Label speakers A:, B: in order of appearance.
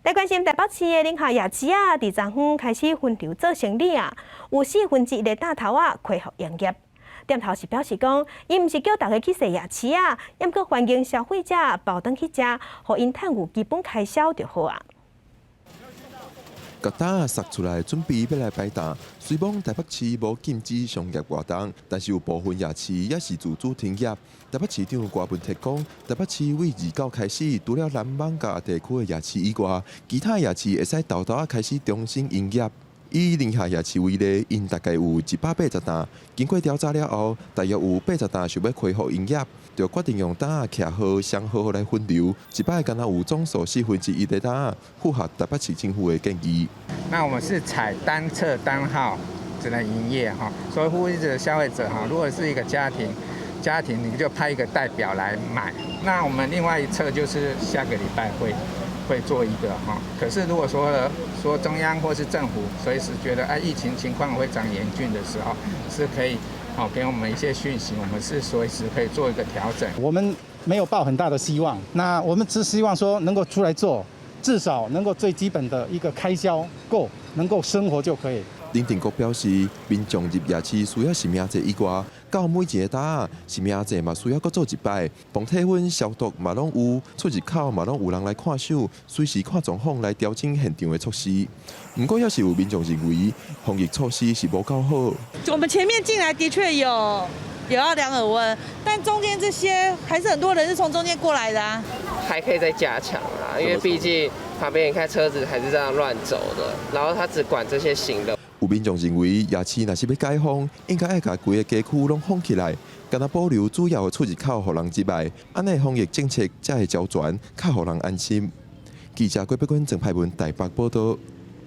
A: 来关心台北市的宁夏夜市啊，伫昨昏开始分流做生理啊，有1/4的大头啊恢复营业。店头是表示讲，伊毋是叫大家去踅夜市啊，抑过欢迎消费者包顿去食，互因趁有基本开销就好啊。
B: 各单杀出来，准备要来摆档。虽讲台北市无禁止商业活动，但是有部分夜市也是自主停业。台北市长郭文铁讲，台北市为29开始，除了南艋舺地区的夜市以外，其他夜市会使豆豆开始重新营业。以宁夏夜市为例，因大概有180档，经过调查了后，大约有80档想要恢复营业，就决定用档徛好、上好来分流。一摆敢若有总数1/4的档，符合台北市政府的建议。
C: 那我们是采单侧单号只能营业哈，所以呼吁这个消费者哈，如果是一个家庭你就派一个代表来买。那我们另外一侧就是下个礼拜会做一个哈，可是如果说中央或是政府随时觉得疫情情况会长严峻的时候，是可以给我们一些讯息，我们是随时可以做一个调整。
D: 我们没有抱很大的希望，那我们只希望说能够出来做，至少能够最基本的一个开销够，能够生活就可以。
B: 林定国表示，民众入夜市需要神明节以外，到每一个档神明节嘛需要搁做一摆，防体温消毒嘛拢有，出入口嘛拢有人来看守，随时看状况来调整现场的措施。不过，也是有民众认为防疫措施是无够好。
E: 我们前面进来的确有要量耳温，但中间这些还是很多人是从中间过来的啊，
F: 还可以再加强啦，因为毕竟旁边你看车子还是这样乱走的，然后他只管这些行人。
B: 有民众认为，夜市若是要解封，应该要把规个街区拢封起来，敢若保留主要的出入口，互人入来，安尼防疫政策才会周全，较互人安心。记者郭碧君、郑派文台北报道。